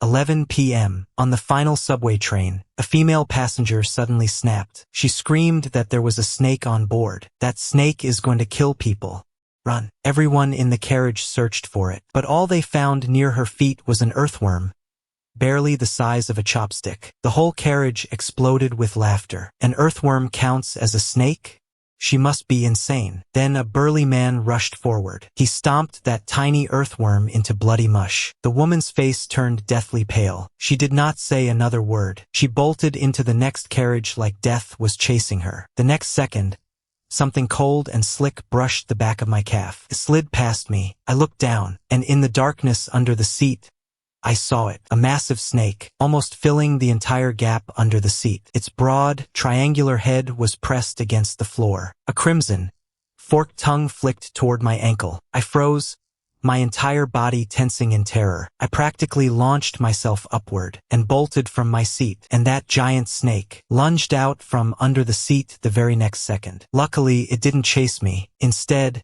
11 p.m. On the final subway train, a female passenger suddenly snapped. She screamed that there was a snake on board. That snake is going to kill people. Run. Everyone in the carriage searched for it, but all they found near her feet was an earthworm, barely the size of a chopstick. The whole carriage exploded with laughter. An earthworm counts as a snake? She must be insane. Then a burly man rushed forward. He stomped that tiny earthworm into bloody mush. The woman's face turned deathly pale. She did not say another word. She bolted into the next carriage like death was chasing her. The next second, something cold and slick brushed the back of my calf. It slid past me. I looked down, and in the darkness under the seat, I saw it, a massive snake, almost filling the entire gap under the seat. Its broad, triangular head was pressed against the floor. A crimson, forked tongue flicked toward my ankle. I froze, my entire body tensing in terror. I practically launched myself upward and bolted from my seat, and that giant snake lunged out from under the seat the very next second. Luckily, it didn't chase me. Instead,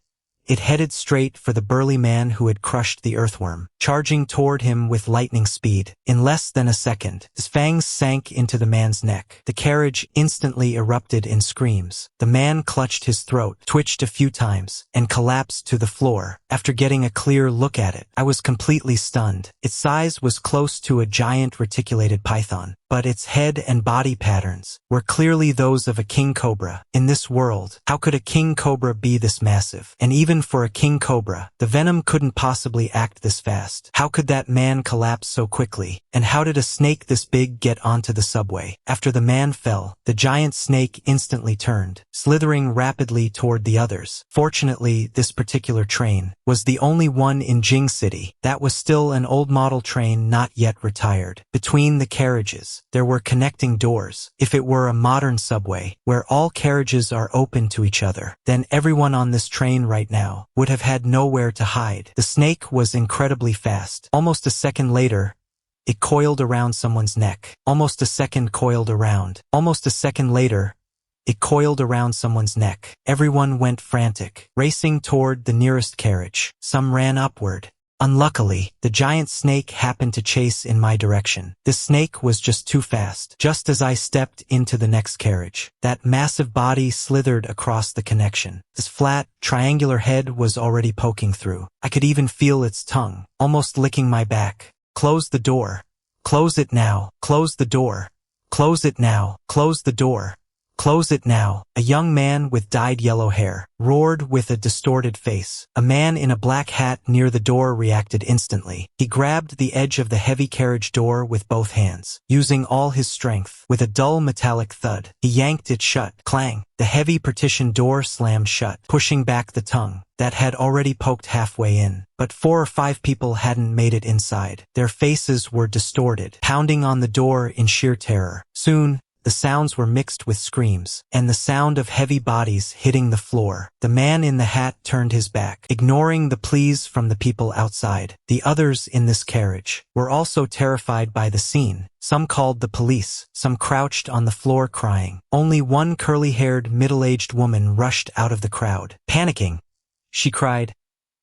it headed straight for the burly man who had crushed the earthworm, charging toward him with lightning speed. In less than a second, his fangs sank into the man's neck. The carriage instantly erupted in screams. The man clutched his throat, twitched a few times, and collapsed to the floor. After getting a clear look at it, I was completely stunned. Its size was close to a giant reticulated python, but its head and body patterns were clearly those of a king cobra. In this world, how could a king cobra be this massive? And even for a king cobra, the venom couldn't possibly act this fast. How could that man collapse so quickly? And how did a snake this big get onto the subway? After the man fell, the giant snake instantly turned, slithering rapidly toward the others. Fortunately, this particular train was the only one in Jing City that was still an old model train not yet retired. Between the carriages, there were connecting doors. If it were a modern subway, where all carriages are open to each other, then everyone on this train right now would have had nowhere to hide. The snake was incredibly fast. Almost a second later, it coiled around someone's neck. Almost a second coiled around. Almost a second later, it coiled around someone's neck. Everyone went frantic, racing toward the nearest carriage. Some ran upward. Unluckily, the giant snake happened to chase in my direction. This snake was just too fast. Just as I stepped into the next carriage, that massive body slithered across the connection. Its flat, triangular head was already poking through. I could even feel its tongue, almost licking my back. Close the door. Close it now. Close the door. Close it now. Close the door. Close it now. A young man with dyed yellow hair roared with a distorted face. A man in a black hat near the door reacted instantly. He grabbed the edge of the heavy carriage door with both hands, using all his strength. With a dull metallic thud, he yanked it shut. Clang! The heavy partition door slammed shut, pushing back the tongue that had already poked halfway in. But 4 or 5 people hadn't made it inside. Their faces were distorted, pounding on the door in sheer terror. Soon, the sounds were mixed with screams, and the sound of heavy bodies hitting the floor. The man in the hat turned his back, ignoring the pleas from the people outside. The others in this carriage were also terrified by the scene. Some called the police, some crouched on the floor crying. Only one curly-haired, middle-aged woman rushed out of the crowd. Panicking, she cried,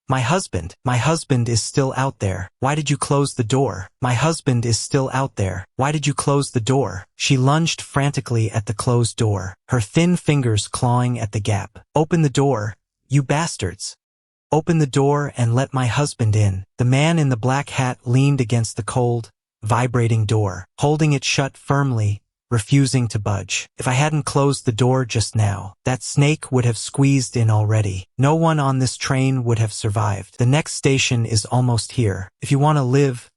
my husband is still out there. Why did you close the door? My husband is still out there. Why did you close the door? She lunged frantically at the closed door, her thin fingers clawing at the gap. Open the door, you bastards. Open the door and let my husband in. The man in the black hat leaned against the cold, vibrating door, holding it shut firmly, refusing to budge. If I hadn't closed the door just now, that snake would have squeezed in already. No one on this train would have survived. The next station is almost here. If you want to live,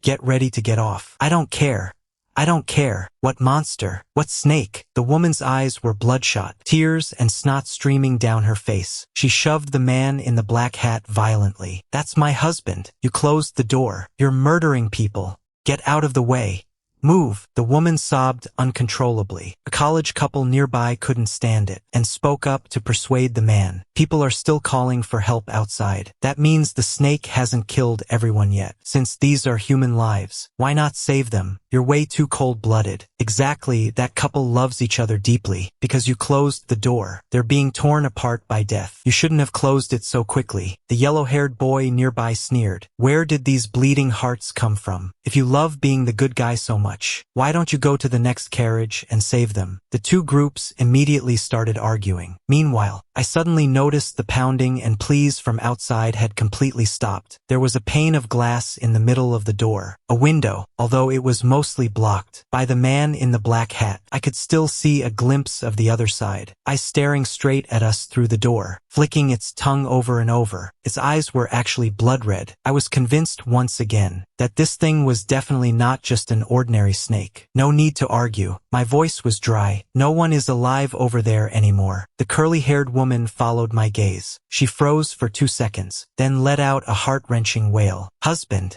get ready to get off. I don't care. I don't care. What monster? What snake? The woman's eyes were bloodshot, tears and snot streaming down her face. She shoved the man in the black hat violently. That's my husband. You closed the door. You're murdering people. Get out of the way. Move, the woman sobbed uncontrollably. A college couple nearby couldn't stand it and spoke up to persuade the man. People are still calling for help outside. That means the snake hasn't killed everyone yet. Since these are human lives, why not save them? You're way too cold-blooded. Exactly, that couple loves each other deeply. Because you closed the door. They're being torn apart by death. You shouldn't have closed it so quickly. The yellow-haired boy nearby sneered. Where did these bleeding hearts come from? If you love being the good guy so much, why don't you go to the next carriage and save them? The two groups immediately started arguing. Meanwhile, I suddenly noticed the pounding and pleas from outside had completely stopped. There was a pane of glass in the middle of the door. A window, although it was mostly blocked by the man in the black hat. I could still see a glimpse of the other side, eyes staring straight at us through the door, flicking its tongue over and over. Its eyes were actually blood red. I was convinced once again that this thing was definitely not just an ordinary snake. No need to argue. My voice was dry. No one is alive over there anymore. The curly-haired woman followed my gaze. She froze for 2 seconds, then let out a heart-wrenching wail. Husband.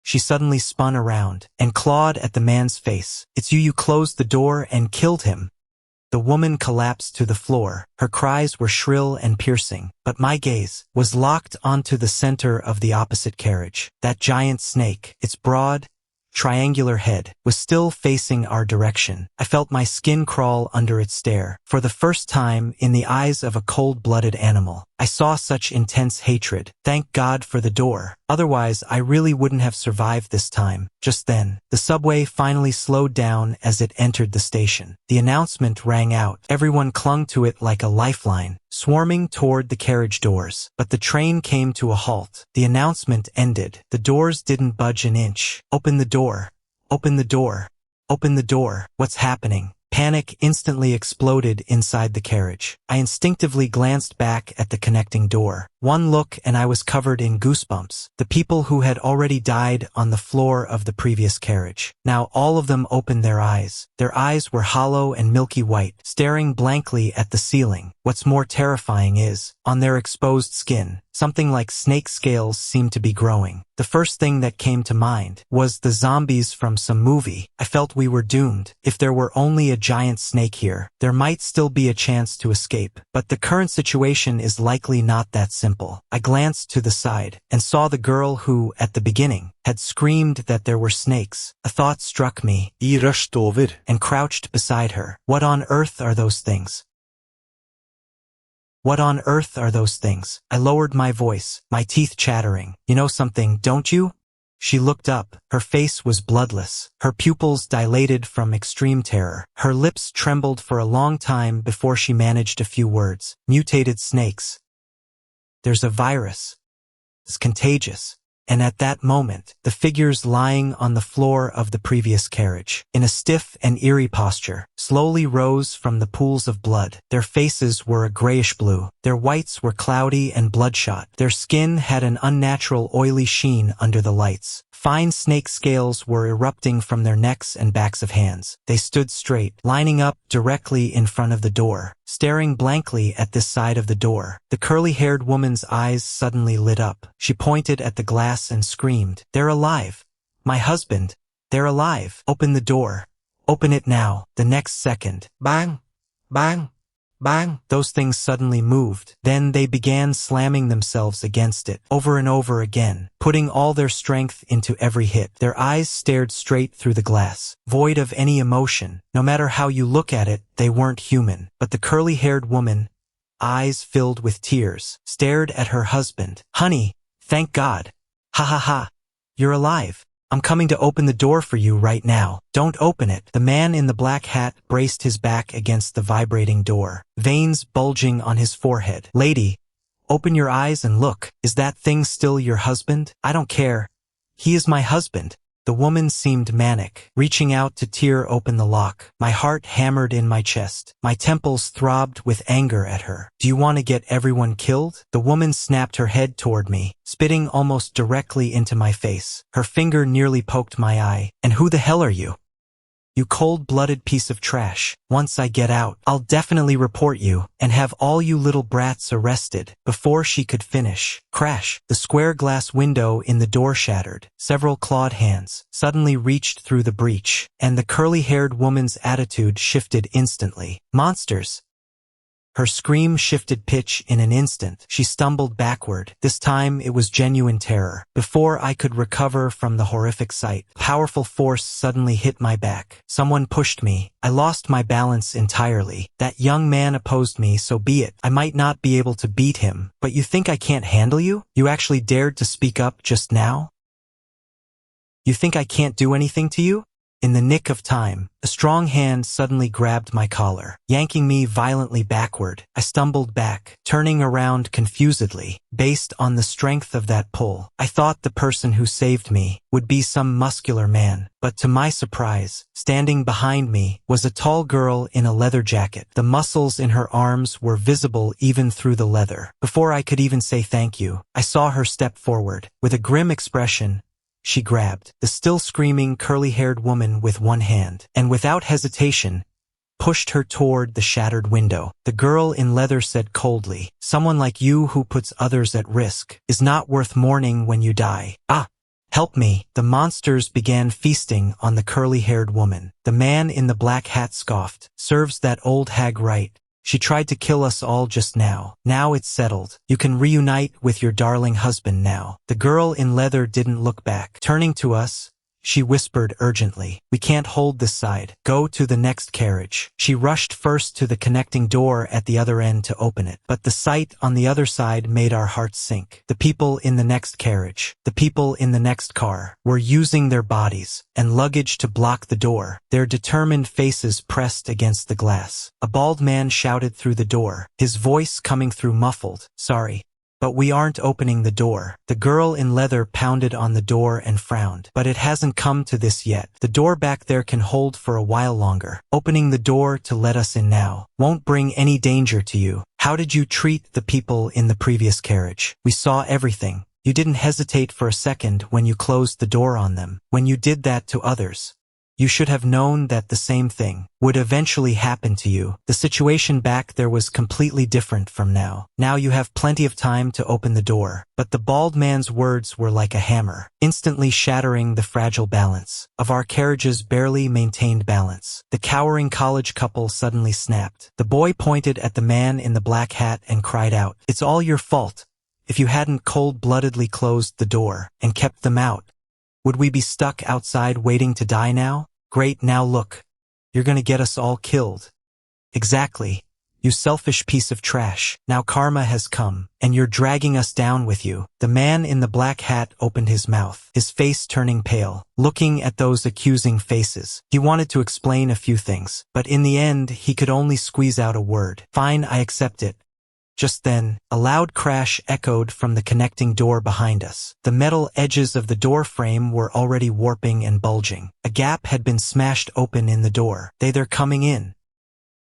She suddenly spun around and clawed at the man's face. It's you. You closed the door and killed him. The woman collapsed to the floor. Her cries were shrill and piercing, but my gaze was locked onto the center of the opposite carriage. That giant snake, its broad, triangular head, was still facing our direction. I felt my skin crawl under its stare. For the first time, in the eyes of a cold-blooded animal, I saw such intense hatred. Thank God for the door. Otherwise, I really wouldn't have survived this time. Just then, the subway finally slowed down as it entered the station. The announcement rang out. Everyone clung to it like a lifeline, swarming toward the carriage doors. But the train came to a halt. The announcement ended. The doors didn't budge an inch. Open the door. Open the door. Open the door. What's happening? Panic instantly exploded inside the carriage. I instinctively glanced back at the connecting door. One look and I was covered in goosebumps. The people who had already died on the floor of the previous carriage. Now all of them opened their eyes. Their eyes were hollow and milky white, staring blankly at the ceiling. What's more terrifying is, on their exposed skin, something like snake scales seemed to be growing. The first thing that came to mind was the zombies from some movie. I felt we were doomed. If there were only a giant snake here, there might still be a chance to escape. But the current situation is likely not that simple. I glanced to the side and saw the girl who, at the beginning, had screamed that there were snakes. A thought struck me. I rushed over and crouched beside her. What on earth are those things? What on earth are those things? I lowered my voice, my teeth chattering. You know something, don't you? She looked up. Her face was bloodless. Her pupils dilated from extreme terror. Her lips trembled for a long time before she managed a few words. Mutated snakes. There's a virus. It's contagious. And at that moment, the figures lying on the floor of the previous carriage, in a stiff and eerie posture, slowly rose from the pools of blood. Their faces were a grayish-blue. Their whites were cloudy and bloodshot. Their skin had an unnatural oily sheen under the lights. Fine snake scales were erupting from their necks and backs of hands. They stood straight, lining up directly in front of the door, staring blankly at this side of the door. The curly-haired woman's eyes suddenly lit up. She pointed at the glass and screamed, "They're alive! My husband! They're alive! Open the door! Open it now!" The next second, bang! Bang! Bang! Those things suddenly moved. Then they began slamming themselves against it, over and over again, putting all their strength into every hit. Their eyes stared straight through the glass, void of any emotion. No matter how you look at it, they weren't human. But the curly-haired woman, eyes filled with tears, stared at her husband. "Honey, thank God. Ha ha ha. You're alive. I'm coming to open the door for you right now. Don't open it." The man in the black hat braced his back against the vibrating door, veins bulging on his forehead. "Lady, open your eyes and look. Is that thing still your husband?" "I don't care. He is my husband." The woman seemed manic, reaching out to tear open the lock. My heart hammered in my chest. My temples throbbed with anger at her. "Do you want to get everyone killed?" The woman snapped her head toward me, spitting almost directly into my face. Her finger nearly poked my eye. "And who the hell are you? You cold-blooded piece of trash. Once I get out, I'll definitely report you and have all you little brats arrested." Before she could finish, crash, the square glass window in the door shattered. Several clawed hands suddenly reached through the breach, and the curly-haired woman's attitude shifted instantly. "Monsters! Her scream shifted pitch in an instant. She stumbled backward. This time it was genuine terror. Before I could recover from the horrific sight, powerful force suddenly hit my back. Someone pushed me. I lost my balance entirely. That young man opposed me, so be it. I might not be able to beat him, but you think I can't handle you? You actually dared to speak up just now? You think I can't do anything to you? In the nick of time, a strong hand suddenly grabbed my collar, yanking me violently backward. I stumbled back, turning around confusedly. Based on the strength of that pull, I thought the person who saved me would be some muscular man, but to my surprise, standing behind me was a tall girl in a leather jacket. The muscles in her arms were visible even through the leather. Before I could even say thank you, I saw her step forward. With a grim expression, she grabbed the still screaming curly-haired woman with one hand, and without hesitation, pushed her toward the shattered window. The girl in leather said coldly, "Someone like you who puts others at risk is not worth mourning when you die. Ah! Help me." The monsters began feasting on the curly-haired woman. The man in the black hat scoffed, "Serves that old hag right. She tried to kill us all just now. Now it's settled. You can reunite with your darling husband now." The girl in leather didn't look back. Turning to us, she whispered urgently, "We can't hold this side. Go to the next carriage." She rushed first to the connecting door at the other end to open it, but the sight on the other side made our hearts sink. The people in the next carriage, the people in the next car, were using their bodies and luggage to block the door, their determined faces pressed against the glass. A bald man shouted through the door, his voice coming through muffled, "Sorry, but we aren't opening the door." The girl in leather pounded on the door and frowned. "But it hasn't come to this yet. The door back there can hold for a while longer. Opening the door to let us in now won't bring any danger to you. How did you treat the people in the previous carriage? We saw everything. You didn't hesitate for a second when you closed the door on them. When you did that to others, you should have known that the same thing would eventually happen to you. The situation back there was completely different from now. Now you have plenty of time to open the door." But the bald man's words were like a hammer, instantly shattering the fragile balance of our carriage's barely maintained balance. The cowering college couple suddenly snapped. The boy pointed at the man in the black hat and cried out, "It's all your fault. If you hadn't cold-bloodedly closed the door and kept them out, would we be stuck outside waiting to die now? Great, now look. You're gonna get us all killed." "Exactly. You selfish piece of trash. Now karma has come, and you're dragging us down with you." The man in the black hat opened his mouth, his face turning pale, looking at those accusing faces. He wanted to explain a few things, but in the end he could only squeeze out a word. "Fine, I accept it." Just then, a loud crash echoed from the connecting door behind us. The metal edges of the door frame were already warping and bulging. A gap had been smashed open in the door. They're coming in.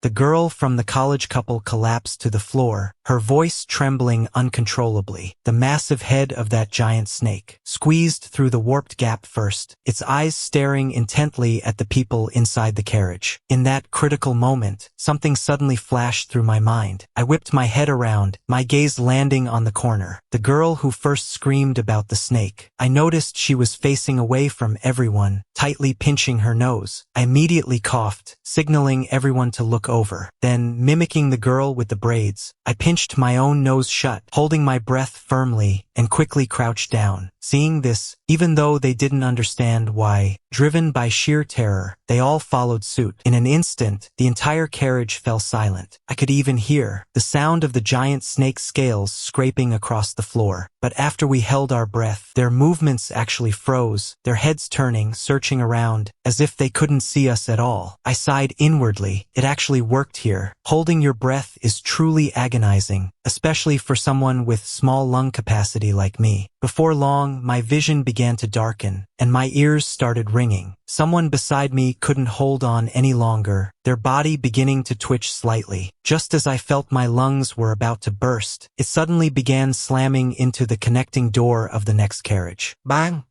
The girl from the college couple collapsed to the floor, her voice trembling uncontrollably. The massive head of that giant snake squeezed through the warped gap first, its eyes staring intently at the people inside the carriage. In that critical moment, something suddenly flashed through my mind. I whipped my head around, my gaze landing on the corner. The girl who first screamed about the snake. I noticed she was facing away from everyone, tightly pinching her nose. I immediately coughed, signaling everyone to look over. Then, mimicking the girl with the braids, I pinched my own nose shut, holding my breath firmly, and quickly crouched down. Seeing this, even though they didn't understand why, driven by sheer terror, they all followed suit. In an instant, the entire carriage fell silent. I could even hear the sound of the giant snake's scales scraping across the floor. But after we held our breath, their movements actually froze, their heads turning, searching around, as if they couldn't see us at all. I sighed inwardly. It actually worked here. Holding your breath is truly agonizing, especially for someone with small lung capacity like me. Before long, my vision began to darken, and my ears started ringing. Someone beside me couldn't hold on any longer, their body beginning to twitch slightly. Just as I felt my lungs were about to burst, it suddenly began slamming into the connecting door of the next carriage. Bang!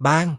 Bang!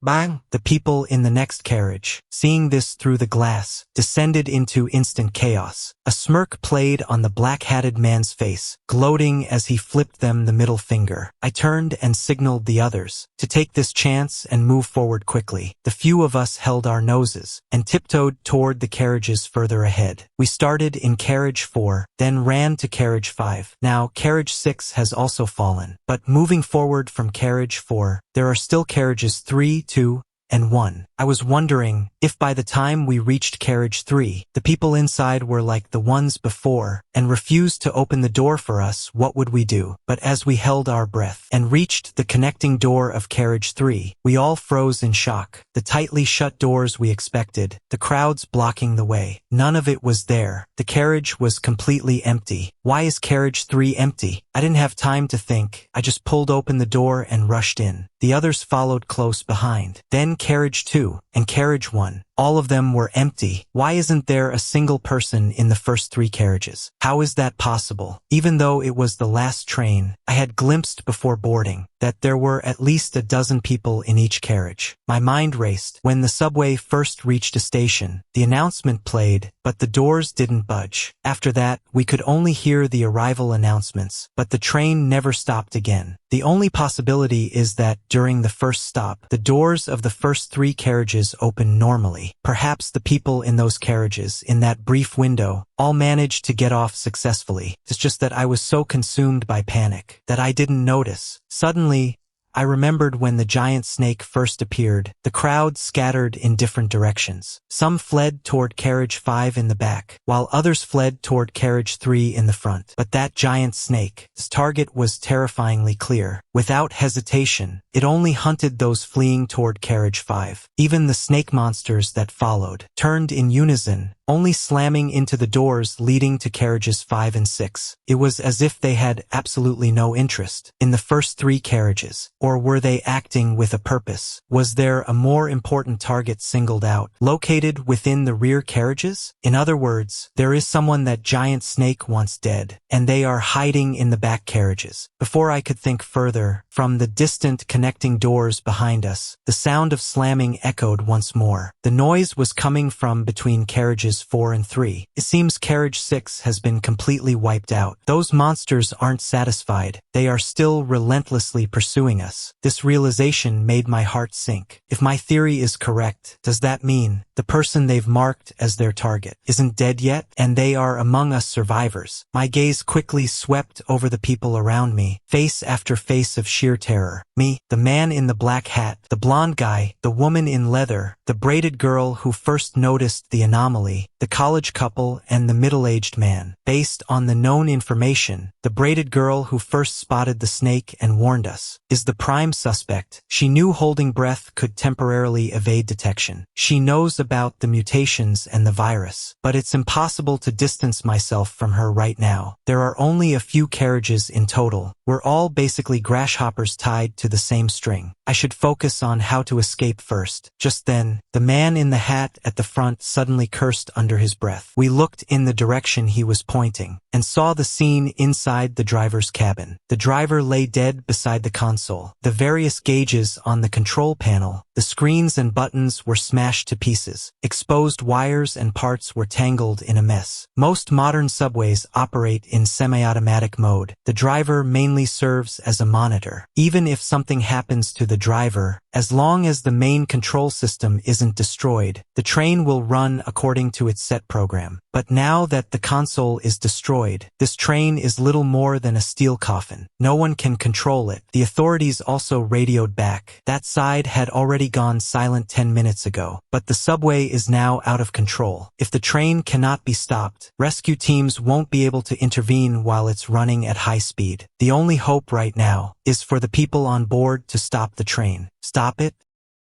Bang! The people in the next carriage, seeing this through the glass, descended into instant chaos. A smirk played on the black-hatted man's face, gloating as he flipped them the middle finger. I turned and signaled the others to take this chance and move forward quickly. The few of us held our noses and tiptoed toward the carriages further ahead. We started in carriage 4, then ran to carriage 5. Now carriage 6 has also fallen, but moving forward from carriage 4, there are still carriages 3, 2, and 1. I was wondering if by the time we reached carriage 3, the people inside were like the ones before and refused to open the door for us, what would we do? But as we held our breath and reached the connecting door of carriage 3, we all froze in shock. The tightly shut doors we expected, the crowds blocking the way. None of it was there. The carriage was completely empty. Why is carriage 3 empty? I didn't have time to think. I just pulled open the door and rushed in. The others followed close behind. Then carriage 2 and carriage 1. All of them were empty. Why isn't there a single person in the first 3 carriages? How is that possible? Even though it was the last train, I had glimpsed before boarding that there were at least a dozen people in each carriage. My mind raced. When the subway first reached a station, the announcement played, but the doors didn't budge. After that, we could only hear the arrival announcements, but the train never stopped again. The only possibility is that during the first stop, the doors of the first 3 carriages opened normally. Perhaps the people in those carriages, in that brief window, all managed to get off successfully. It's just that I was so consumed by panic that I didn't notice. Suddenly, I remembered when the giant snake first appeared. The crowd scattered in different directions. Some fled toward carriage 5 in the back, while others fled toward carriage 3 in the front. But that giant snake's target was terrifyingly clear. Without hesitation, it only hunted those fleeing toward carriage 5. Even the snake monsters that followed turned in unison, only slamming into the doors leading to carriages 5 and 6. It was as if they had absolutely no interest in the first 3 carriages. Or were they acting with a purpose? Was there a more important target singled out, located within the rear carriages? In other words, there is someone that giant snake wants dead, and they are hiding in the back carriages. Before I could think further, from the distant connecting doors behind us, the sound of slamming echoed once more. The noise was coming from between carriages 4 and 3. It seems carriage 6 has been completely wiped out. Those monsters aren't satisfied. They are still relentlessly pursuing us. This realization made my heart sink. If my theory is correct, does that mean the person they've marked as their target isn't dead yet, and they are among us survivors? My gaze quickly swept over the people around me, face after face of sheer terror. Me, the man in the black hat, the blonde guy, the woman in leather, the braided girl who first noticed the anomaly, the college couple, and the middle-aged man. Based on the known information, the braided girl who first spotted the snake and warned us is the prime suspect. She knew holding breath could temporarily evade detection. She knows about the mutations and the virus, but it's impossible to distance myself from her right now. There are only a few carriages in total. We're all basically grasshoppers tied to the same string. I should focus on how to escape first. Just then, the man in the hat at the front suddenly cursed under his breath. We looked in the direction he was pointing and saw the scene inside the driver's cabin. The driver lay dead beside the console. The various gauges on the control panel, the screens and buttons were smashed to pieces. Exposed wires and parts were tangled in a mess. Most modern subways operate in semi-automatic mode. The driver mainly serves as a monitor. Even if something happens to the driver, as long as the main control system isn't destroyed, the train will run according to its set program. But now that the console is destroyed, this train is little more than a steel coffin. No one can control it. The authorities also radioed back. That side had already gone silent 10 minutes ago, but the subway is now out of control. If the train cannot be stopped, rescue teams won't be able to intervene while it's running at high speed. The only hope right now is for the people on board to stop the train. Stop it?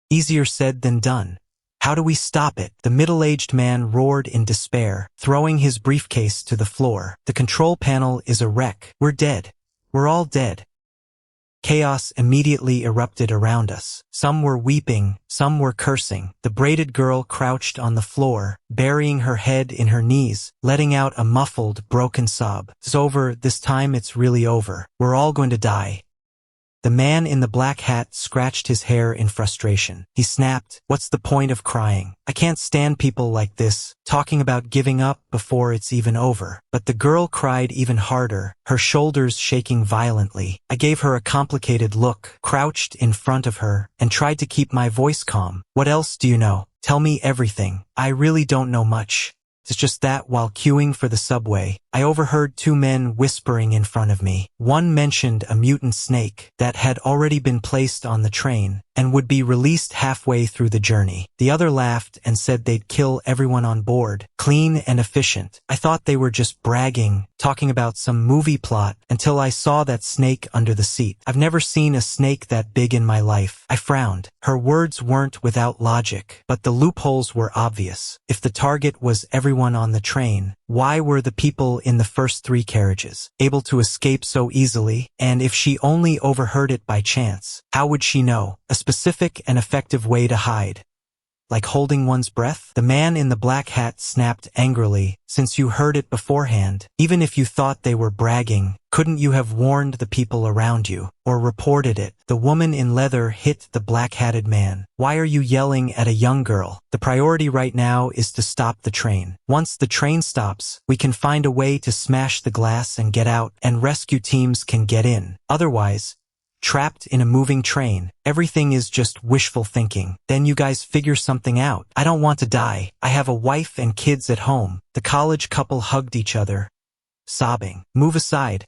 Easier said than done. How do we stop it? The middle-aged man roared in despair, throwing his briefcase to the floor. The control panel is a wreck. We're dead. We're all dead. Chaos immediately erupted around us. Some were weeping, some were cursing. The braided girl crouched on the floor, burying her head in her knees, letting out a muffled, broken sob. It's over. This time it's really over. We're all going to die. The man in the black hat scratched his hair in frustration. He snapped, "What's the point of crying? I can't stand people like this, talking about giving up before it's even over." But the girl cried even harder, her shoulders shaking violently. I gave her a complicated look, crouched in front of her, and tried to keep my voice calm. "What else do you know? Tell me everything." "I really don't know much. It's just that while queuing for the subway, I overheard two men whispering in front of me. One mentioned a mutant snake that had already been placed on the train and would be released halfway through the journey. The other laughed and said they'd kill everyone on board, clean and efficient. I thought they were just bragging, talking about some movie plot, until I saw that snake under the seat. I've never seen a snake that big in my life. I frowned. Her words weren't without logic, but the loopholes were obvious. If the target was everyone on the train, why were the people in the first 3 carriages able to escape so easily? And if she only overheard it by chance, how would she know? A specific and effective way to hide. Like holding one's breath? The man in the black hat snapped angrily. "Since you heard it beforehand, even if you thought they were bragging, couldn't you have warned the people around you, or reported it?" The woman in leather hit the black-hatted man. "Why are you yelling at a young girl? The priority right now is to stop the train. Once the train stops, we can find a way to smash the glass and get out, and rescue teams can get in. Otherwise, trapped in a moving train, everything is just wishful thinking. Then you guys figure something out. I don't want to die. I have a wife and kids at home." The college couple hugged each other, sobbing. "Move aside.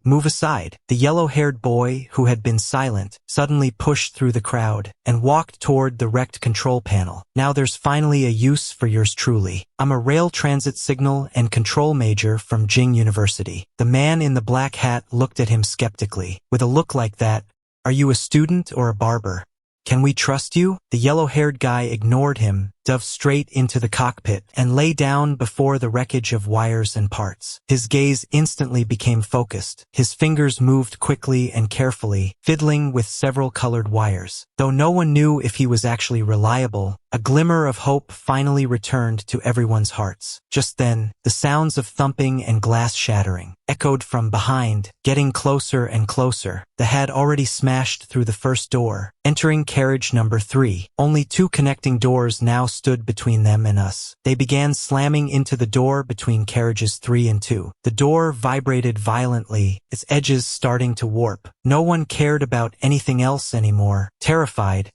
Move aside." The yellow-haired boy, who had been silent, suddenly pushed through the crowd and walked toward the wrecked control panel. "Now there's finally a use for yours truly. I'm a rail transit signal and control major from Jing University." The man in the black hat looked at him skeptically. "With a look like that, are you a student or a barber? Can we trust you?" The yellow-haired guy ignored him, dove straight into the cockpit, and lay down before the wreckage of wires and parts. His gaze instantly became focused. His fingers moved quickly and carefully, fiddling with several colored wires. Though no one knew if he was actually reliable, a glimmer of hope finally returned to everyone's hearts. Just then, the sounds of thumping and glass shattering echoed from behind, getting closer and closer. They had already smashed through the first door, entering carriage number 3. Only 2 connecting doors now stood between them and us. They began slamming into the door between carriages 3 and 2. The door vibrated violently, its edges starting to warp. No one cared about anything else anymore. Terrified,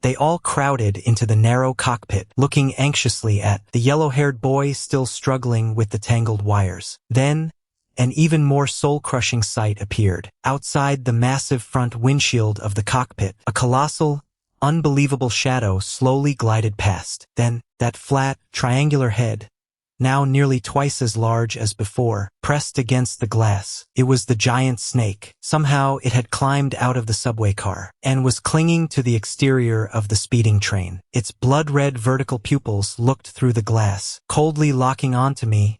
they all crowded into the narrow cockpit, looking anxiously at the yellow-haired boy still struggling with the tangled wires. Then, an even more soul-crushing sight appeared. Outside the massive front windshield of the cockpit, a colossal, unbelievable shadow slowly glided past. Then, that flat, triangular head, now nearly twice as large as before, pressed against the glass. It was the giant snake. Somehow it had climbed out of the subway car and was clinging to the exterior of the speeding train. Its blood-red vertical pupils looked through the glass, coldly locking onto me,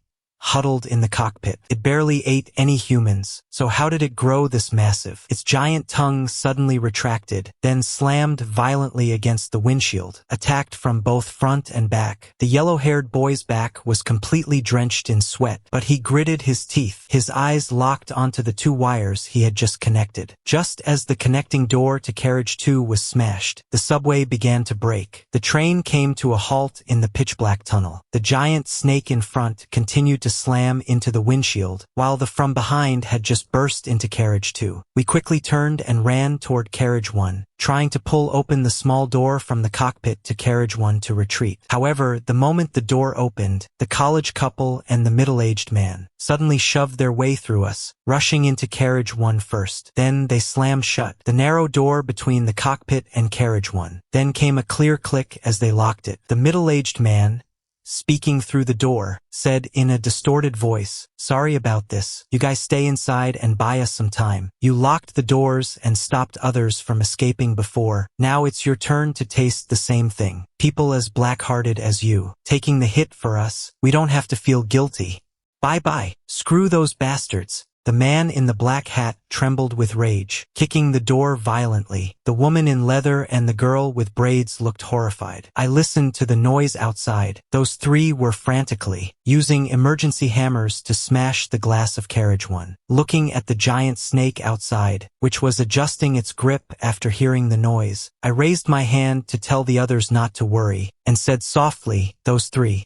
huddled in the cockpit. It barely ate any humans, so how did it grow this massive? Its giant tongue suddenly retracted, then slammed violently against the windshield, attacked from both front and back. The yellow-haired boy's back was completely drenched in sweat, but he gritted his teeth, his eyes locked onto the 2 wires he had just connected. Just as the connecting door to carriage 2 was smashed, the subway began to break. The train came to a halt in the pitch-black tunnel. The giant snake in front continued to slam into the windshield, while the from behind had just burst into carriage 2. We quickly turned and ran toward carriage 1, trying to pull open the small door from the cockpit to carriage 1 to retreat. However, the moment the door opened, the college couple and the middle-aged man suddenly shoved their way through us, rushing into carriage 1 first. Then they slammed shut the narrow door between the cockpit and carriage 1. Then came a clear click as they locked it. The middle-aged man, speaking through the door, said in a distorted voice, "Sorry about this. You guys stay inside and buy us some time. You locked the doors and stopped others from escaping before. Now it's your turn to taste the same thing. People as black-hearted as you, taking the hit for us. We don't have to feel guilty. Bye-bye. Screw those bastards." The man in the black hat trembled with rage, kicking the door violently. The woman in leather and the girl with braids looked horrified. I listened to the noise outside. Those three were frantically using emergency hammers to smash the glass of carriage one. Looking at the giant snake outside, which was adjusting its grip after hearing the noise, I raised my hand to tell the others not to worry, and said softly, "Those three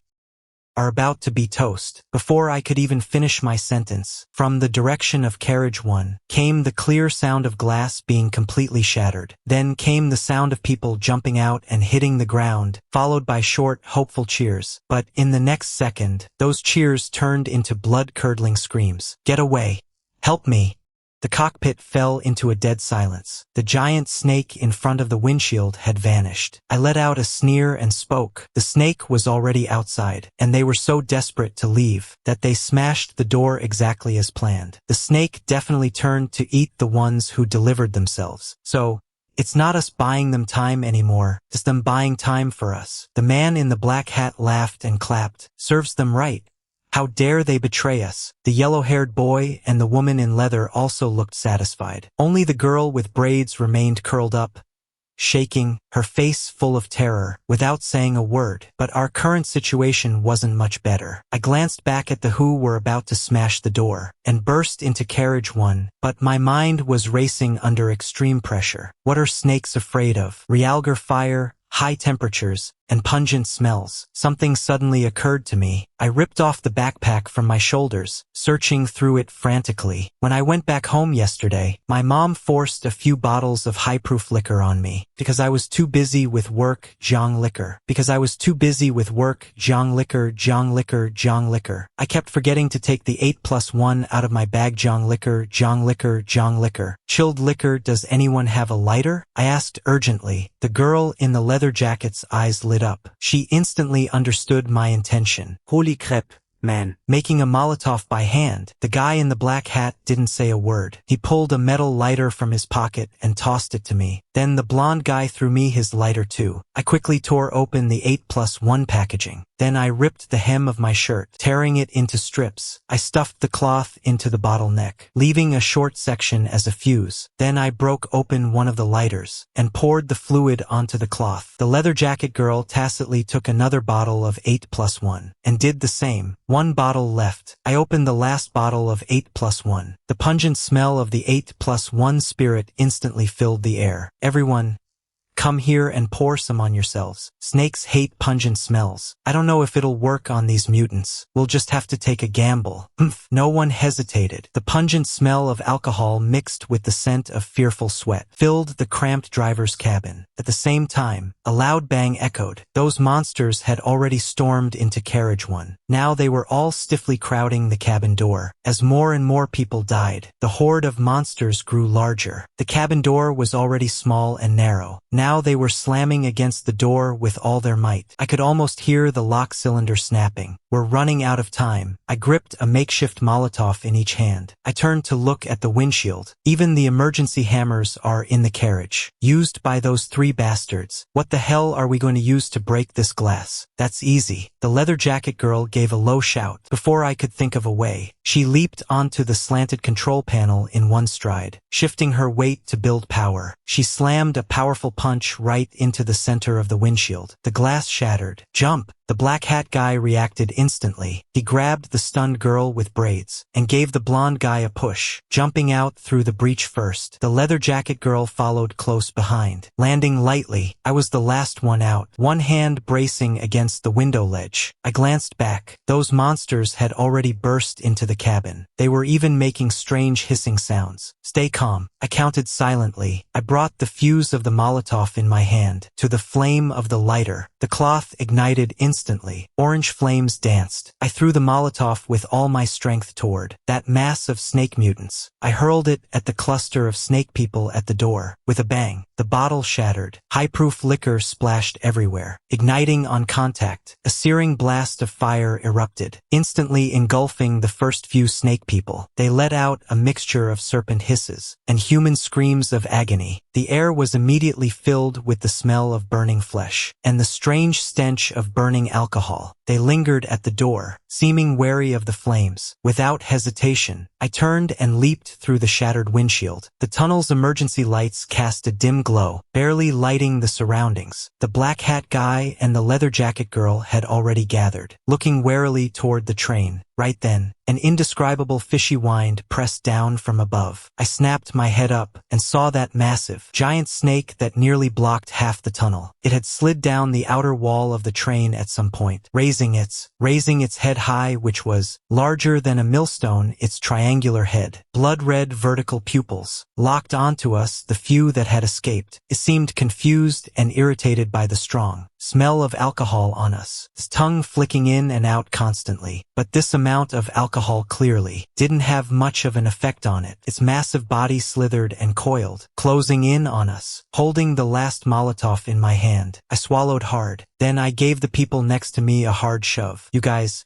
are about to be toast." Before I could even finish my sentence, from the direction of carriage one came the clear sound of glass being completely shattered. Then came the sound of people jumping out and hitting the ground, followed by short, hopeful cheers. But in the next second, those cheers turned into blood-curdling screams. "Get away! Help me!" The cockpit fell into a dead silence. The giant snake in front of the windshield had vanished. I let out a sneer and spoke. The snake was already outside, and they were so desperate to leave that they smashed the door exactly as planned. The snake definitely turned to eat the ones who delivered themselves. So, it's not us buying them time anymore, it's them buying time for us. The man in the black hat laughed and clapped. Serves them right. How dare they betray us? The yellow-haired boy and the woman in leather also looked satisfied. Only the girl with braids remained curled up, shaking, her face full of terror, without saying a word. But our current situation wasn't much better. I glanced back at the who were about to smash the door, and burst into carriage one, but my mind was racing under extreme pressure. What are snakes afraid of? Realgar fire, high temperatures, and pungent smells. Something suddenly occurred to me. I ripped off the backpack from my shoulders, searching through it frantically. When I went back home yesterday, my mom forced a few bottles of high-proof liquor on me. Because I was too busy with work, Jiang liquor. Because I was too busy with work, Jiang liquor, Jiang liquor, Jiang liquor. I kept forgetting to take the 8+1 out of my bag. Jiang liquor, Jiang liquor, Jiang liquor. Chilled liquor. Does anyone have a lighter? I asked urgently. The girl in the leather jacket's eyes lit up. She instantly understood my intention. Holy crap, man. Making a Molotov by hand. The guy in the black hat didn't say a word. He pulled a metal lighter from his pocket and tossed it to me. Then the blonde guy threw me his lighter too. I quickly tore open the 8+1 packaging. Then I ripped the hem of my shirt, tearing it into strips. I stuffed the cloth into the bottleneck, leaving a short section as a fuse. Then I broke open one of the lighters and poured the fluid onto the cloth. The leather jacket girl tacitly took another bottle of 8+1 and did the same. One bottle left. I opened the last bottle of 8+1. The pungent smell of the 8+1 spirit instantly filled the air. Everyone, come here and pour some on yourselves. Snakes hate pungent smells. I don't know if it'll work on these mutants. We'll just have to take a gamble. No one hesitated. The pungent smell of alcohol mixed with the scent of fearful sweat filled the cramped driver's cabin. At the same time, a loud bang echoed. Those monsters had already stormed into carriage one. Now they were all stiffly crowding the cabin door. As more and more people died, the horde of monsters grew larger. The cabin door was already small and narrow. Now they were slamming against the door with all their might. I could almost hear the lock cylinder snapping. We're running out of time. I gripped a makeshift Molotov in each hand. I turned to look at the windshield. Even the emergency hammers are in the carriage, used by those three bastards. What the hell are we going to use to break this glass? That's easy. The leather jacket girl gave a low shout. Before I could think of a way, she leaped onto the slanted control panel in one stride, shifting her weight to build power. She slammed a powerful punch right into the center of the windshield. The glass shattered. Jump! The black hat guy reacted instantly. He grabbed the stunned girl with braids and gave the blonde guy a push, jumping out through the breach first. The leather jacket girl followed close behind, landing lightly. I was the last one out, one hand bracing against the window ledge. I glanced back. Those monsters had already burst into the cabin. They were even making strange hissing sounds. Stay calm. I counted silently. I brought the fuse of the Molotov in my hand to the flame of the lighter. The cloth ignited instantly. Orange flames danced. I threw the Molotov with all my strength toward that mass of snake mutants. I hurled it at the cluster of snake people at the door. With a bang, The bottle shattered. High-proof liquor splashed everywhere. Igniting on contact, a searing blast of fire erupted, instantly engulfing the first few snake people. They let out a mixture of serpent hisses and human screams of agony. The air was immediately filled with the smell of burning flesh and the strange stench of burning alcohol. They lingered at the door, seeming wary of the flames. Without hesitation, I turned and leaped through the shattered windshield. The tunnel's emergency lights cast a dim glow, barely lighting the surroundings. The black hat guy and the leather jacket girl had already gathered, looking warily toward the train. Right then, an indescribable fishy wind pressed down from above. I snapped my head up and saw that massive, giant snake that nearly blocked half the tunnel. It had slid down the outer wall of the train at some point, raising its head high, which was larger than a millstone, its triangular head. Blood-red vertical pupils locked onto us, the few that had escaped. It seemed confused and irritated by the strong smell of alcohol on us, its tongue flicking in and out constantly. But this amount of alcohol clearly didn't have much of an effect on it. Its massive body slithered and coiled, closing in on us. Holding the last Molotov in my hand, I swallowed hard. Then I gave the people next to me a hard shove. "You guys,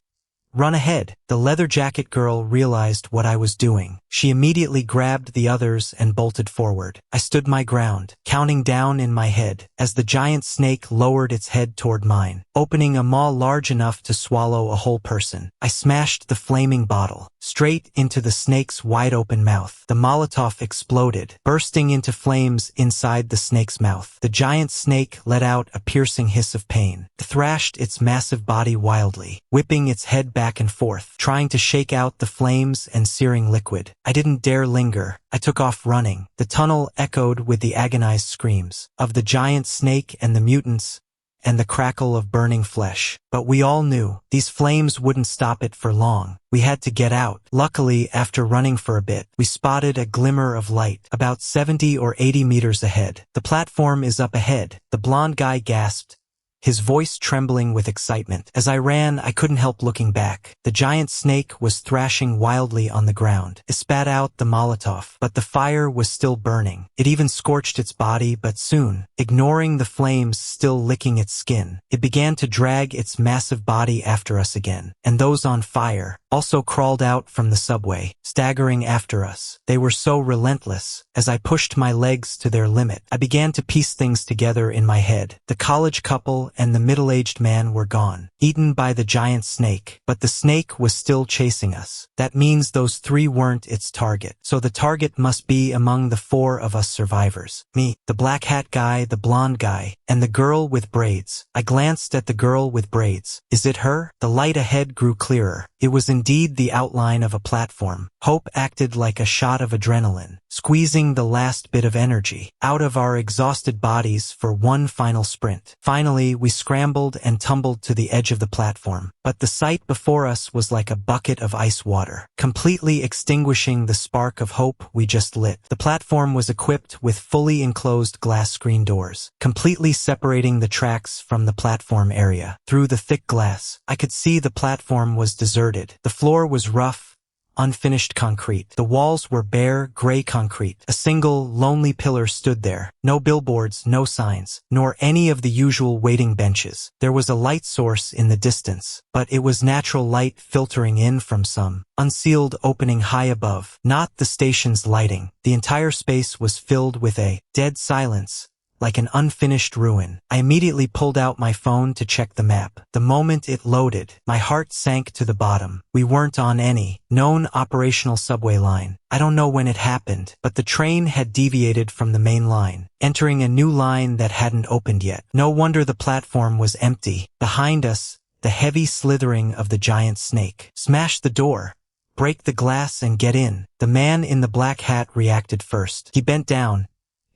run ahead." The leather jacket girl realized what I was doing. She immediately grabbed the others and bolted forward. I stood my ground, counting down in my head, as the giant snake lowered its head toward mine, opening a maw large enough to swallow a whole person. I smashed the flaming bottle straight into the snake's wide-open mouth. The Molotov exploded, bursting into flames inside the snake's mouth. The giant snake let out a piercing hiss of pain. It thrashed its massive body wildly, whipping its head back and forth, trying to shake out the flames and searing liquid. I didn't dare linger. I took off running. The tunnel echoed with the agonized screams of the giant snake and the mutants, and the crackle of burning flesh. But we all knew these flames wouldn't stop it for long. We had to get out. Luckily, after running for a bit, we spotted a glimmer of light about 70 or 80 meters ahead. "The platform is up ahead," the blonde guy gasped, his voice trembling with excitement. As I ran, I couldn't help looking back. The giant snake was thrashing wildly on the ground. It spat out the Molotov, but the fire was still burning. It even scorched its body, but soon, ignoring the flames still licking its skin, it began to drag its massive body after us again. And those on fire also crawled out from the subway, staggering after us. They were so relentless. As I pushed my legs to their limit, I began to piece things together in my head. The college couple and the middle-aged man were gone, eaten by the giant snake, but the snake was still chasing us. That means those three weren't its target. So the target must be among the four of us survivors. Me, the black hat guy, the blonde guy, and the girl with braids. I glanced at the girl with braids. Is it her? The light ahead grew clearer. It was indeed the outline of a platform. Hope acted like a shot of adrenaline, squeezing the last bit of energy out of our exhausted bodies for one final sprint. Finally, we scrambled and tumbled to the edge of the platform, but the sight before us was like a bucket of ice water, completely extinguishing the spark of hope we just lit. The platform was equipped with fully enclosed glass screen doors, completely separating the tracks from the platform area. Through the thick glass, I could see the platform was deserted. The floor was rough, unfinished concrete. The walls were bare, gray concrete. A single, lonely pillar stood there. No billboards, no signs, nor any of the usual waiting benches. There was a light source in the distance, but it was natural light filtering in from some unsealed opening high above, not the station's lighting. The entire space was filled with a dead silence, like an unfinished ruin. I immediately pulled out my phone to check the map. The moment it loaded, my heart sank to the bottom. We weren't on any known operational subway line. I don't know when it happened, but the train had deviated from the main line, entering a new line that hadn't opened yet. No wonder the platform was empty. Behind us, the heavy slithering of the giant snake. "Smash the door. Break the glass and get in." The man in the black hat reacted first. He bent down,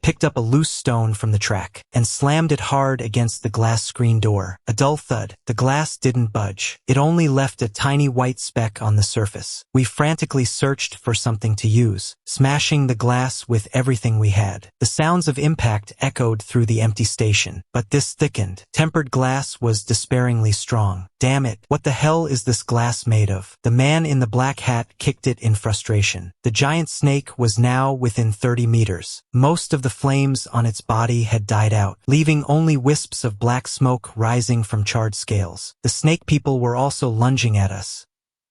picked up a loose stone from the track, and slammed it hard against the glass screen door. A dull thud. The glass didn't budge. It only left a tiny white speck on the surface. We frantically searched for something to use, smashing the glass with everything we had. The sounds of impact echoed through the empty station, but this thickened, tempered glass was despairingly strong. "Damn it, what the hell is this glass made of?" The man in the black hat kicked it in frustration. The giant snake was now within 30 meters. Most of the flames on its body had died out, leaving only wisps of black smoke rising from charred scales. The snake people were also lunging at us,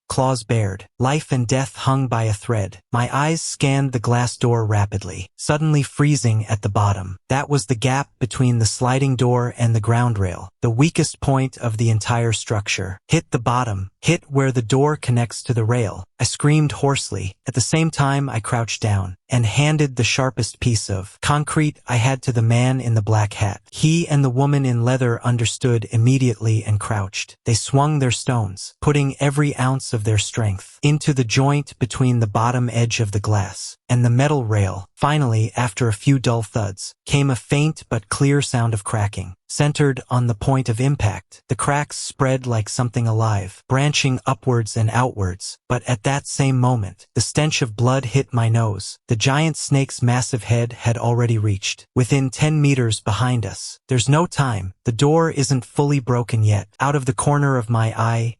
claws bared. Life and death hung by a thread. My eyes scanned the glass door rapidly, suddenly freezing at the bottom. That was the gap between the sliding door and the ground rail, the weakest point of the entire structure. Hit the bottom. Hit where the door connects to the rail. I screamed hoarsely. At the same time, I crouched down and handed the sharpest piece of concrete I had to the man in the black hat. He and the woman in leather understood immediately and crouched. They swung their stones, putting every ounce of their strength into the joint between the bottom edge of the glass and the metal rail. Finally, after a few dull thuds, came a faint but clear sound of cracking. Centered on the point of impact, the cracks spread like something alive, branching upwards and outwards. But at that same moment, the stench of blood hit my nose. The giant snake's massive head had already reached within 10 meters behind us. There's no time. The door isn't fully broken yet. Out of the corner of my eye,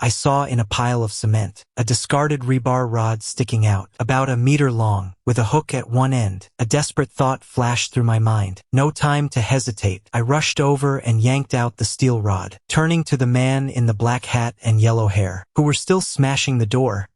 I saw in a pile of cement a discarded rebar rod sticking out, about a meter long, with a hook at one end. A desperate thought flashed through my mind. No time to hesitate. I rushed over and yanked out the steel rod. Turning to the man in the black hat and yellow hair, who were still smashing the door,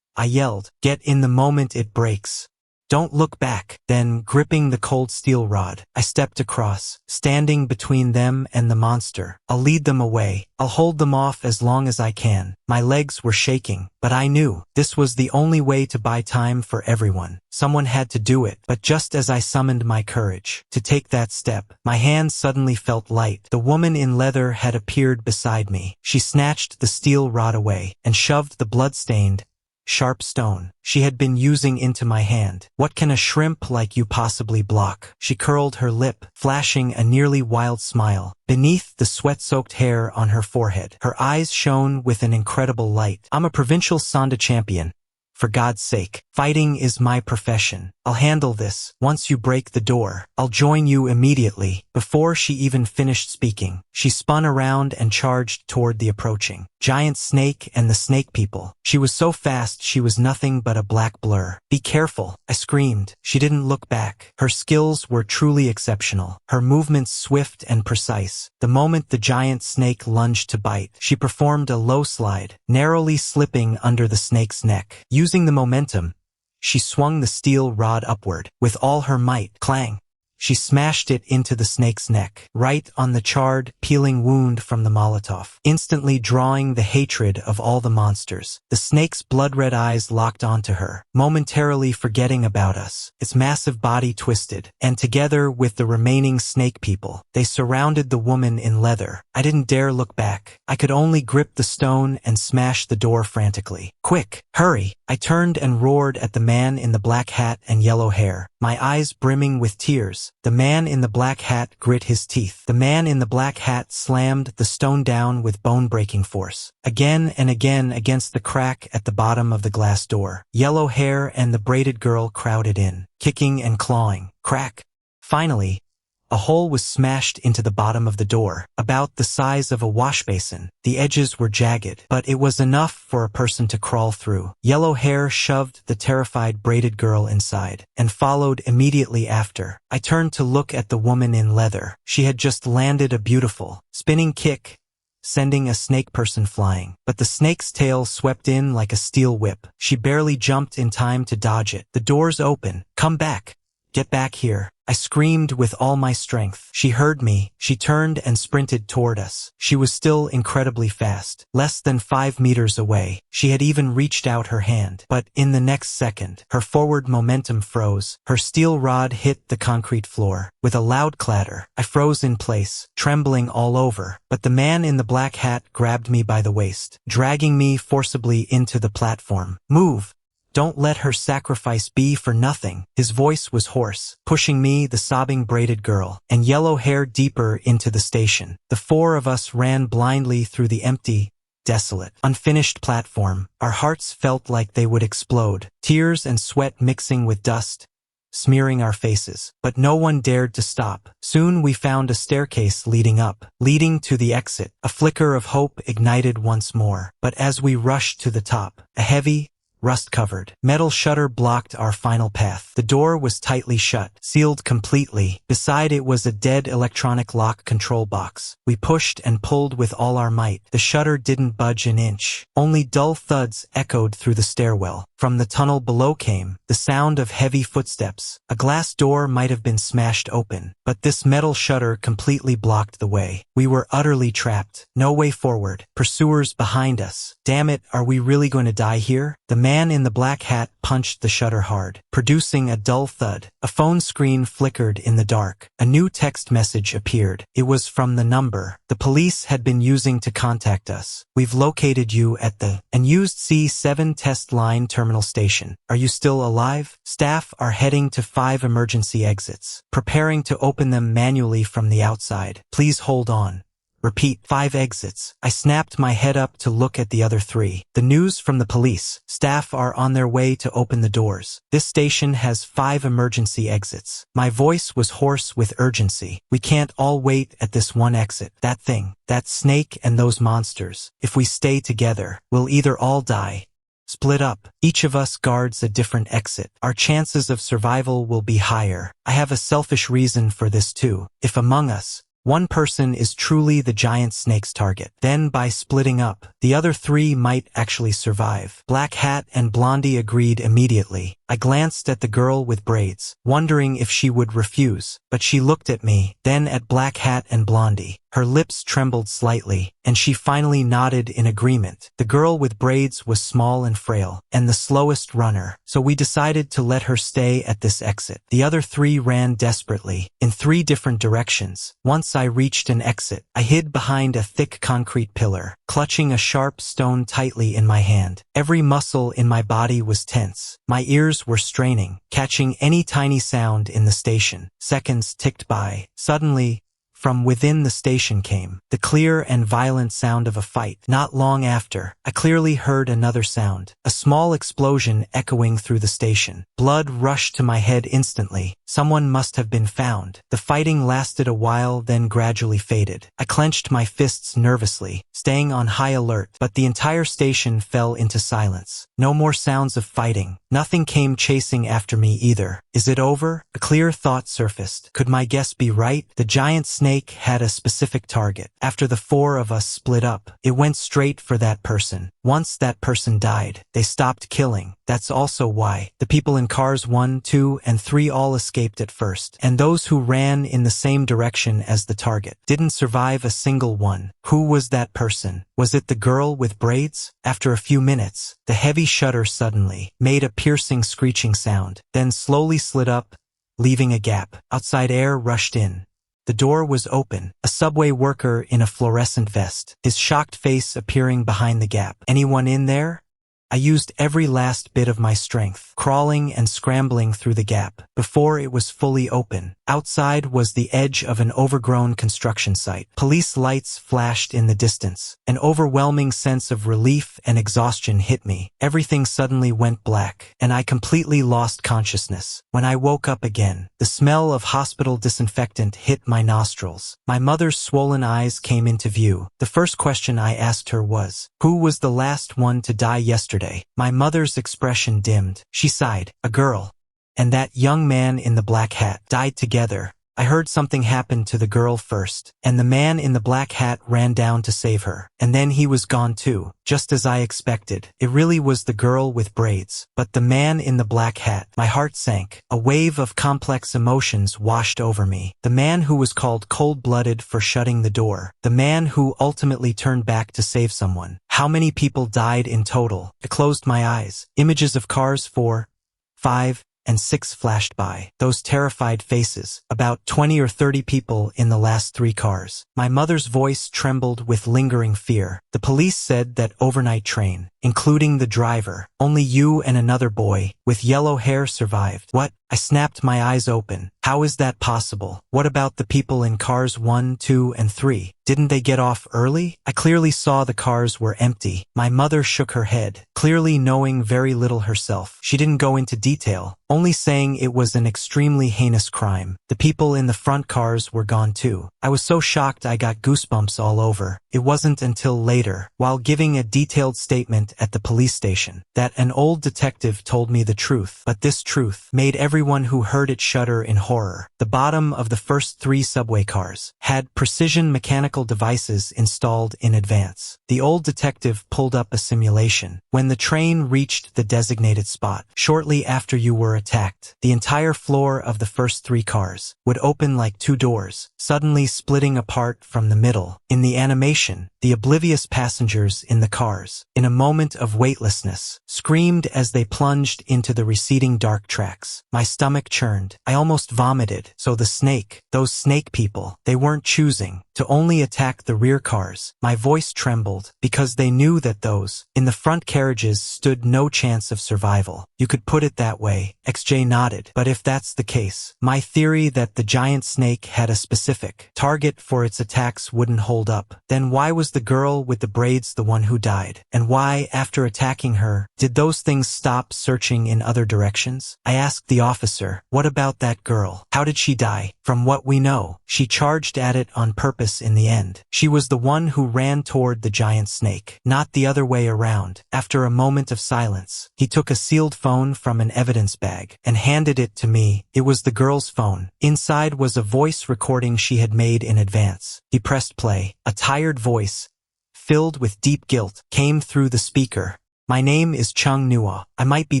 I yelled, "Get in the moment it breaks. Don't look back." Then, gripping the cold steel rod, I stepped across, standing between them and the monster. "I'll lead them away. I'll hold them off as long as I can." My legs were shaking, but I knew this was the only way to buy time for everyone. Someone had to do it. But just as I summoned my courage to take that step, my hand suddenly felt light. The woman in leather had appeared beside me. She snatched the steel rod away and shoved the blood-stained, sharp stone she had been using into my hand. "What can a shrimp like you possibly block?" She curled her lip, flashing a nearly wild smile. Beneath the sweat-soaked hair on her forehead, her eyes shone with an incredible light. "I'm a provincial Sonda champion. For God's sake, fighting is my profession. I'll handle this. Once you break the door, I'll join you immediately." Before she even finished speaking, she spun around and charged toward the approaching giant snake and the snake people. She was so fast she was nothing but a black blur. "Be careful," I screamed. She didn't look back. Her skills were truly exceptional, her movements swift and precise. The moment the giant snake lunged to bite, she performed a low slide, narrowly slipping under the snake's neck. Using the momentum, she swung the steel rod upward. With all her might, clang, she smashed it into the snake's neck, right on the charred, peeling wound from the Molotov, instantly drawing the hatred of all the monsters. The snake's blood-red eyes locked onto her, momentarily forgetting about us. Its massive body twisted, and together with the remaining snake people, they surrounded the woman in leather. I didn't dare look back. I could only grip the stone and smash the door frantically. "Quick, hurry!" I turned and roared at the man in the black hat and yellow hair, my eyes brimming with tears. The man in the black hat grit his teeth. The man in the black hat slammed the stone down with bone-breaking force, again and again against the crack at the bottom of the glass door. Yellow hair and the braided girl crowded in, kicking and clawing. Crack! Finally, a hole was smashed into the bottom of the door, about the size of a wash basin. The edges were jagged, but it was enough for a person to crawl through. Yellow hair shoved the terrified braided girl inside, and followed immediately after. I turned to look at the woman in leather. She had just landed a beautiful, spinning kick, sending a snake person flying. But the snake's tail swept in like a steel whip. She barely jumped in time to dodge it. "The door's open. Come back. Get back here." I screamed with all my strength. She heard me. She turned and sprinted toward us. She was still incredibly fast, less than 5 meters away. She had even reached out her hand. But in the next second, her forward momentum froze. Her steel rod hit the concrete floor. With a loud clatter, I froze in place, trembling all over. But the man in the black hat grabbed me by the waist, dragging me forcibly into the platform. "Move! Don't let her sacrifice be for nothing." His voice was hoarse, pushing me, the sobbing braided girl, and yellow hair deeper into the station. The 4 of us ran blindly through the empty, desolate, unfinished platform. Our hearts felt like they would explode, tears and sweat mixing with dust, smearing our faces. But no one dared to stop. Soon we found a staircase leading to the exit. A flicker of hope ignited once more. But as we rushed to the top, a heavy, rust-covered. Metal shutter blocked our final path. The door was tightly shut, sealed completely. Beside it was a dead electronic lock control box. We pushed and pulled with all our might. The shutter didn't budge an inch. Only dull thuds echoed through the stairwell. From the tunnel below came the sound of heavy footsteps. A glass door might have been smashed open, but this metal shutter completely blocked the way. We were utterly trapped. No way forward. Pursuers behind us. Damn it, are we really going to die here? The man in the black hat punched the shutter hard, producing a dull thud. A phone screen flickered in the dark. A new text message appeared. It was from the number the police had been using to contact us. We've located you at the unused C7 test line terminal station. Are you still alive? Staff are heading to 5 emergency exits, preparing to open them manually from the outside. Please hold on. Repeat, 5 exits. I snapped my head up to look at the other 3. The news from the police. Staff are on their way to open the doors. This station has 5 emergency exits. My voice was hoarse with urgency. We can't all wait at this one exit. That thing, that snake and those monsters. If we stay together, we'll either all die. Split up. Each of us guards a different exit. Our chances of survival will be higher. I have a selfish reason for this too. If among us, one person is truly the giant snake's target, then by splitting up, the other 3 might actually survive. Black Hat and Blondie agreed immediately. I glanced at the girl with braids, wondering if she would refuse, but she looked at me, then at Black Hat and Blondie. Her lips trembled slightly, and she finally nodded in agreement. The girl with braids was small and frail, and the slowest runner, so we decided to let her stay at this exit. The other 3 ran desperately, in 3 different directions. Once I reached an exit, I hid behind a thick concrete pillar, clutching a sharp stone tightly in my hand. Every muscle in my body was tense. My ears were straining, catching any tiny sound in the station. Seconds ticked by. Suddenly, from within the station came the clear and violent sound of a fight. Not long after, I clearly heard another sound, a small explosion echoing through the station. Blood rushed to my head instantly. Someone must have been found. The fighting lasted a while, then gradually faded. I clenched my fists nervously, staying on high alert, but the entire station fell into silence. No more sounds of fighting. Nothing came chasing after me either. Is it over? A clear thought surfaced. Could my guess be right? The giant snake had a specific target. After the 4 of us split up, it went straight for that person. Once that person died, they stopped killing. That's also why the people in cars 1, 2, and 3 all escaped at first, and those who ran in the same direction as the target didn't survive a single one. Who was that person? Was it the girl with braids? After a few minutes, the heavy shutter suddenly made a piercing screeching sound, then slowly slid up, leaving a gap. Outside air rushed in. The door was open, a subway worker in a fluorescent vest, his shocked face appearing behind the gap. Anyone in there? I used every last bit of my strength, crawling and scrambling through the gap, before it was fully open. Outside was the edge of an overgrown construction site. Police lights flashed in the distance. An overwhelming sense of relief and exhaustion hit me. Everything suddenly went black, and I completely lost consciousness. When I woke up again, the smell of hospital disinfectant hit my nostrils. My mother's swollen eyes came into view. The first question I asked her was, "Who was the last one to die yesterday?" My mother's expression dimmed. She sighed. "A girl and that young man in the black hat died together. I heard something happen to the girl first, and the man in the black hat ran down to save her. And then he was gone too, just as I expected. It really was the girl with braids, but the man in the black hat." My heart sank. A wave of complex emotions washed over me. The man who was called cold-blooded for shutting the door. The man who ultimately turned back to save someone. How many people died in total? I closed my eyes. Images of cars 4, 5, and 6 flashed by. Those terrified faces. About 20 or 30 people in the last 3 cars. My mother's voice trembled with lingering fear. The police said that overnight train, including the driver, only you and another boy with yellow hair survived. What? I snapped my eyes open. How is that possible? What about the people in cars 1, 2, and 3? Didn't they get off early? I clearly saw the cars were empty. My mother shook her head, clearly knowing very little herself. She didn't go into detail, only saying it was an extremely heinous crime. The people in the front cars were gone too. I was so shocked I got goosebumps all over. It wasn't until later, while giving a detailed statement at the police station, that an old detective told me the truth, but this truth made everyone who heard it shudder in horror. The bottom of the first 3 subway cars had precision mechanical devices installed in advance. The old detective pulled up a simulation. When the train reached the designated spot, shortly after you were attacked, the entire floor of the first 3 cars would open like 2 doors, suddenly splitting apart from the middle. In the animation, the oblivious passengers in the cars, in a moment of weightlessness, screamed as they plunged into the receding dark tracks. My stomach churned. I almost vomited. So those snake people, they weren't choosing to only attack the rear cars. My voice trembled because they knew that those in the front carriages stood no chance of survival. You could put it that way. XJ nodded. But if that's the case, my theory that the giant snake had a specific target for its attacks wouldn't hold up. Then why was the girl with the braids the one who died? And why, after attacking her, did those things stop searching in other directions? I asked the officer, what about that girl? How did she die? From what we know, she charged at it on purpose in the end. She was the one who ran toward the giant snake, not the other way around. After a moment of silence, he took a sealed phone from an evidence bag and handed it to me. It was the girl's phone. Inside was a voice recording she had made in advance. He pressed play. A tired voice, filled with deep guilt, came through the speaker. My name is Chung Nua. I might be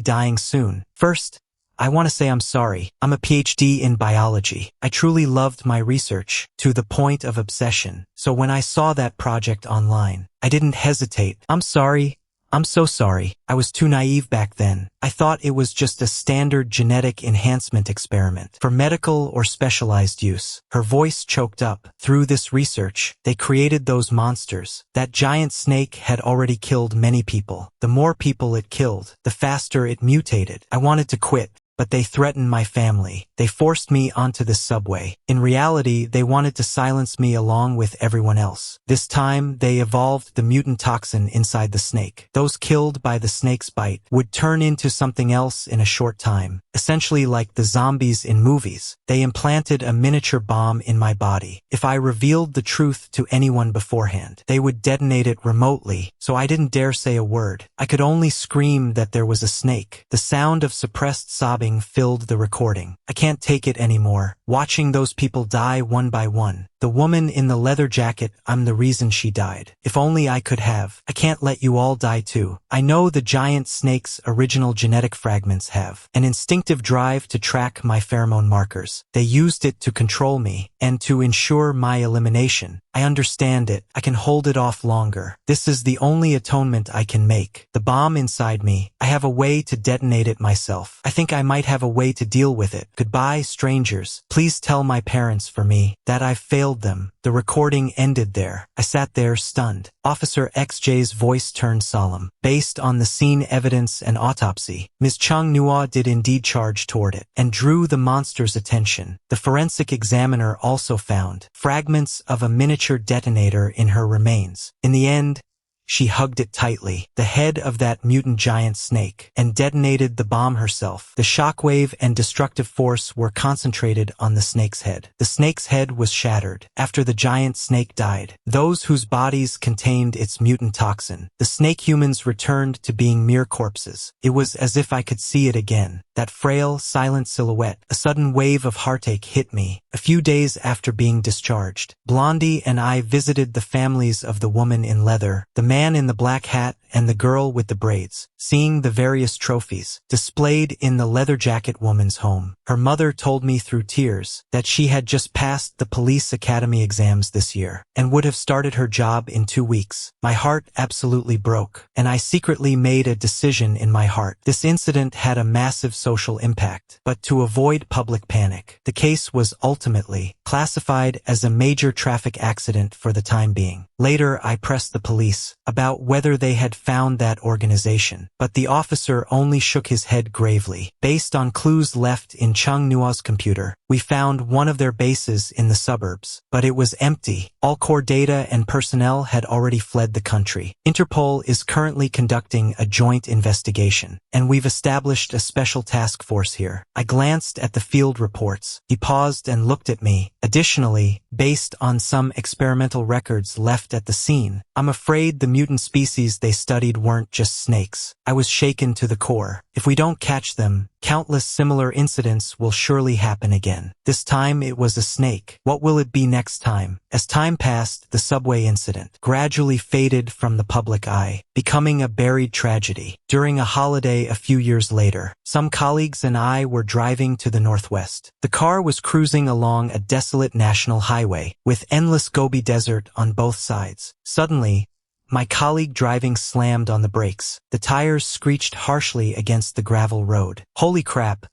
dying soon. First, I want to say I'm sorry. I'm a PhD in biology. I truly loved my research, to the point of obsession. So when I saw that project online, I didn't hesitate. I'm sorry. I'm so sorry. I was too naive back then. I thought it was just a standard genetic enhancement experiment for medical or specialized use. Her voice choked up. Through this research, they created those monsters. That giant snake had already killed many people. The more people it killed, the faster it mutated. I wanted to quit, but they threatened my family. They forced me onto the subway. In reality, they wanted to silence me along with everyone else. This time, they evolved the mutant toxin inside the snake. Those killed by the snake's bite would turn into something else in a short time, essentially like the zombies in movies. They implanted a miniature bomb in my body. If I revealed the truth to anyone beforehand, they would detonate it remotely, so I didn't dare say a word. I could only scream that there was a snake. The sound of suppressed sobbing filled the recording. I can't take it anymore, watching those people die one by one. The woman in the leather jacket, I'm the reason she died. If only I could have. I can't let you all die too. I know the giant snake's original genetic fragments have an instinctive drive to track my pheromone markers. They used it to control me and to ensure my elimination. I understand it. I can hold it off longer. This is the only atonement I can make. The bomb inside me, I have a way to detonate it myself. I think I might have a way to deal with it. Goodbye, strangers. Please tell my parents for me that I've failed them. The recording ended there. I sat there stunned. Officer XJ's voice turned solemn. Based on the scene evidence and autopsy, Ms. Chung Nua did indeed charge toward it and drew the monster's attention. The forensic examiner also found fragments of a miniature detonator in her remains. In the end, she hugged it tightly, the head of that mutant giant snake, and detonated the bomb herself. The shockwave and destructive force were concentrated on the snake's head. The snake's head was shattered after the giant snake died. Those whose bodies contained its mutant toxin, the snake humans, returned to being mere corpses. It was as if I could see it again. That frail, silent silhouette. A sudden wave of heartache hit me. A few days after being discharged, Blondie and I visited the families of the woman in leather, the man in the black hat, and the girl with the braids, seeing the various trophies displayed in the leather jacket woman's home. Her mother told me through tears that she had just passed the police academy exams this year and would have started her job in 2 weeks. My heart absolutely broke, and I secretly made a decision in my heart. This incident had a massive social impact, but to avoid public panic, the case was ultimately classified as a major traffic accident for the time being. Later, I pressed the police about whether they had found that organization, but the officer only shook his head gravely. Based on clues left in Chung Nua's computer, we found one of their bases in the suburbs, but it was empty. All core data and personnel had already fled the country. Interpol is currently conducting a joint investigation, and we've established a special task force here. I glanced at the field reports. He paused and looked at me. Additionally, based on some experimental records left at the scene, I'm afraid the mutant species they studied weren't just snakes. I was shaken to the core. If we don't catch them, countless similar incidents will surely happen again. This time it was a snake. What will it be next time? As time passed, the subway incident gradually faded from the public eye, becoming a buried tragedy. During a holiday a few years later, some colleagues and I were driving to the northwest. The car was cruising along a desolate national highway, with endless Gobi Desert on both sides. Suddenly, my colleague driving slammed on the brakes. The tires screeched harshly against the gravel road. Holy crap!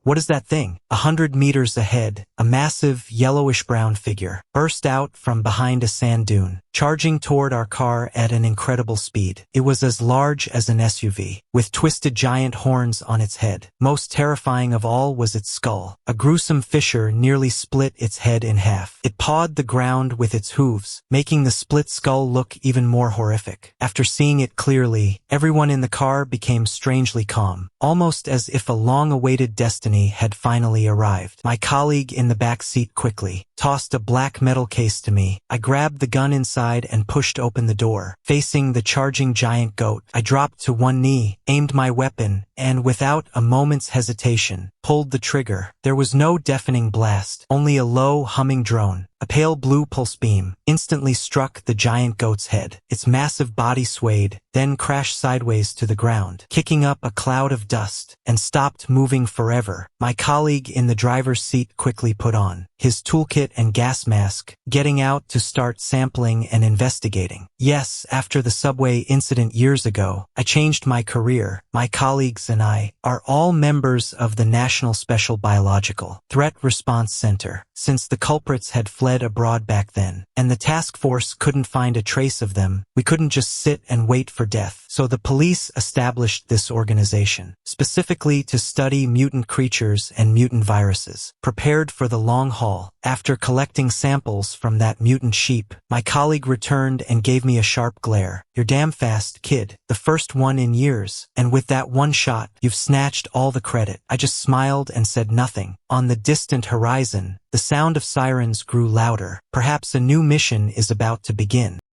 What is that thing? 100 meters ahead, a massive, yellowish-brown figure burst out from behind a sand dune, charging toward our car at an incredible speed. It was as large as an SUV, with twisted giant horns on its head. Most terrifying of all was its skull. A gruesome fissure nearly split its head in half. It pawed the ground with its hooves, making the split skull look even more horrific. After seeing it clearly, everyone in the car became strangely calm, almost as if a long-awaited destiny had finally arrived. My colleague in the back seat quickly tossed a black metal case to me. I grabbed the gun inside and pushed open the door. Facing the charging giant goat, I dropped to one knee, aimed my weapon, and without a moment's hesitation, pulled the trigger. There was no deafening blast, only a low, humming drone. A pale blue pulse beam instantly struck the giant goat's head. Its massive body swayed, then crashed sideways to the ground, kicking up a cloud of dust, and stopped moving forever. My colleague in the driver's seat quickly put on his toolkit and gas mask, getting out to start sampling and investigating. Yes, after the subway incident years ago, I changed my career. My colleagues and I are all members of the National Special Biological Threat Response Center, since the culprits had fled abroad back then, and the task force couldn't find a trace of them. We couldn't just sit and wait for death. So the police established this organization, specifically to study mutant creatures and mutant viruses, prepared for the long haul. After collecting samples from that mutant sheep, my colleague returned and gave me a sharp glare. "You're damn fast, kid. The first one in years. And with that one shot, you've snatched all the credit." I just smiled and said nothing. On the distant horizon, the sound of sirens grew louder. Perhaps a new mission is about to begin.